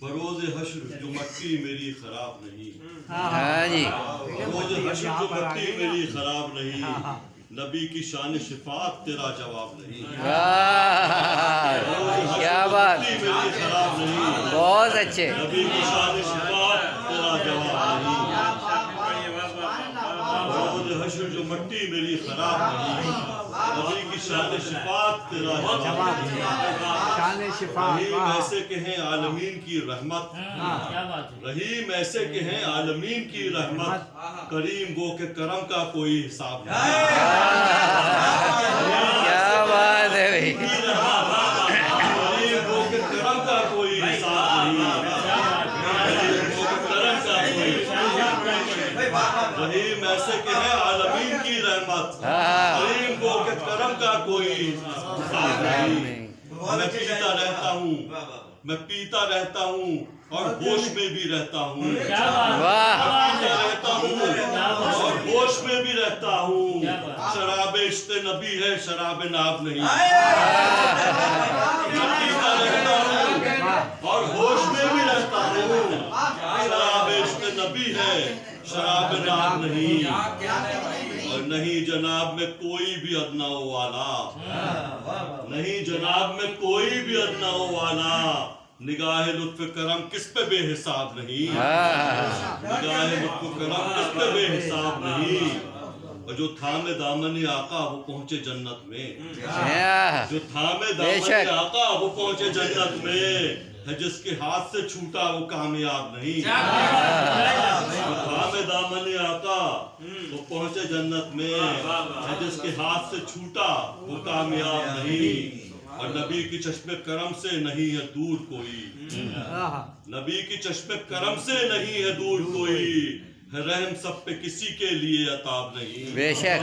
بروز حشر جو مٹی میری خراب نہیں، ہاں جی بروز حشر جو مٹی میری خراب نہیں، نبی کی شان شفاعت تیرا جواب نہیں، واہ کیا بات، مٹی میری خراب نہیں، بہت اچھے، نبی کی شان شفاعت تیرا جواب نہیں، بروز حشر جو مٹی میری خراب نہیں، نبی کی شان شفاعت تیرا جواب نہیں، شان شفاعت، رحیم ایسے کہ ہیں عالمین کی رحمت، رحیم ایسے کہ ہیں عالمین کی رحمت، کریم گو کہ کرم کا کوئی حساب نہیں، کیا بات ہے بھائی، کریم گو کہ کرم کا کوئی حساب نہیں، کریم گو کہ کرم کا کوئی حساب نہیں، رحیم ایسے کہ ہیں عالمین کی رحمت، کریم گو کہ کرم کا کوئی حساب نہیں، میں پیتا رہتا ہوں، میں پیتا رہتا ہوں اور ہوش میں بھی رہتا ہوں، واہ پیتا رہتا ہوں اور ہوش میں بھی رہتا ہوں، شراب عشق نبی ہے شراب ناب نہیں، میں پیتا رہتا ہوں اور ہوش میں بھی رہتا ہوں، شراب عشق نبی ہے شراب ناب نہیں، اور نہیں جناب میں کوئی بھی ادنا والا، نہیں جناب میں کوئی بھی ادنا والا، نگاہ لطف کرم کس پہ بے حساب نہیں، نگاہ لطف کرم کس پہ بے حساب نہیں، اور جو تھامے دامن آقا وہ پہنچے جنت میں، جو تھامے دامن آقا وہ پہنچے جنت میں، ہے جس کے ہاتھ سے چھوٹا وہ کامیاب نہیں، جو تھامے دامن آقا وہ پہنچے جنت میں، ہے جس کے ہاتھ سے چھوٹا وہ کامیاب نہیں، اور نبی کی چشم کرم سے نہیں ہے دور کوئی، نبی کی چشم کرم سے نہیں ہے دور کوئی، ہے رحم سب پہ کسی کے لیے عطاب نہیں، بے شک،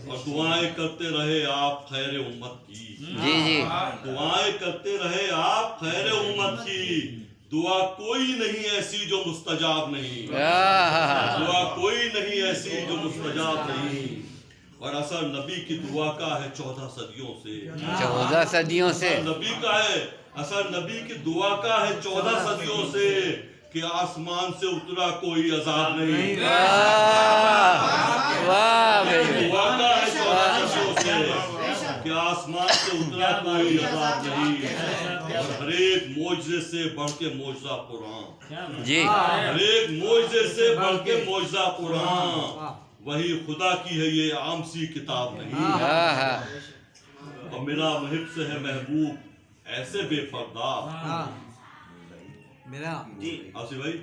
اور دعائیں کرتے رہے آپ خیر امت کی، جی جی دعائیں کرتے رہے آپ خیر امت کی، دعا کوئی نہیں ایسی جو مستجاب نہیں، دعا کوئی نہیں ایسی جو مستجاب نہیں، اور اثر نبی کی دعا کا ہے 14 صدیوں سے، 14 صدیوں سے، اثر نبی کا ہے، اثر نبی کی دعا کا ہے 14 صدیوں سے، کہ آسمان سے اترا کوئی عذاب نہیں، واہ بھائی، دعا کا ہے 14 صدیوں سے، کہ آسمان سے اترا کوئی عذاب نہیں، اور ہر ایک معجزے سے بڑھ کے معجزہ قرآن، جی ہر ایک معجزے سے بڑھ کے معجزہ قرآن، وہی خدا کی ہے یہ عام سی کتاب نہیں، اور ملا محب سے ہے محبوب ایسے بے پردہ، آصف بھائی،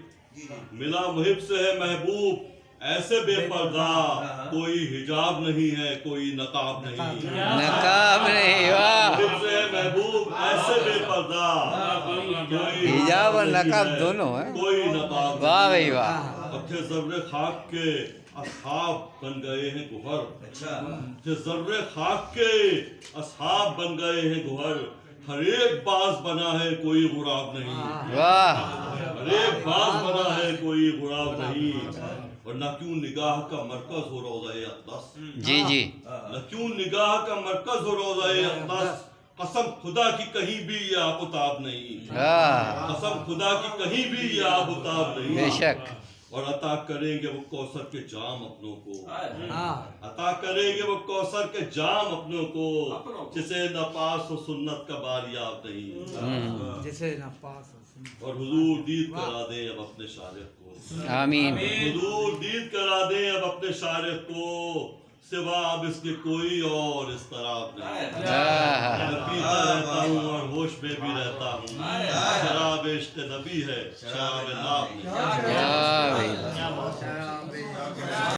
ملا محب سے ہے محبوب ایسے بے پردہ، کوئی حجاب نہیں ہے کوئی نقاب نہیں، نقاب نہیں، واہ محب سے ہے محبوب ایسے بے پردہ، کوئی حجاب اور نقاب دونوں ہیں، کوئی نقاب واہ بھائی واہ، اب تھے ذرے خاک کے اصحاب بن گئے ہیں گوہر، تھے ذرے خاک کے اصحاب بن گئے ہیں گوہر، ہر ایک باز بنا ہے کوئی غراب نہیں، واہ ہر ایک باز بنا ہے کوئی غراب نہیں، اور نہ کیوں نگاہ کا مرکز ہو روضہ اقدس، جی جی نہ کیوں نگاہ کا مرکز ہو روضہ اقدس، قسم خدا کی کہیں بھی یہ آفتاب نہیں، قسم خدا کی کہیں بھی یہ آفتاب نہیں، بے شک، اور عطا کریں گے وہ کوثر کے جام اپنوں کو، عطا کریں گے وہ کوثر کے جام اپنوں کو، جسے نہ پاس و سنت کا بار یاب نہیں، جسے نہ پاس اور حضور دید کرا دیں اب اپنے شارق کو، آمین، حضور دید کرا دیں اب اپنے شارق کو، سوا اب اس کے کوئی اور اضطراب نہیں، میں پیتا رہتا ہوں اور ہوش میں بھی رہتا ہوں، شراب عشق نبی ہے شراب ناب نہیں۔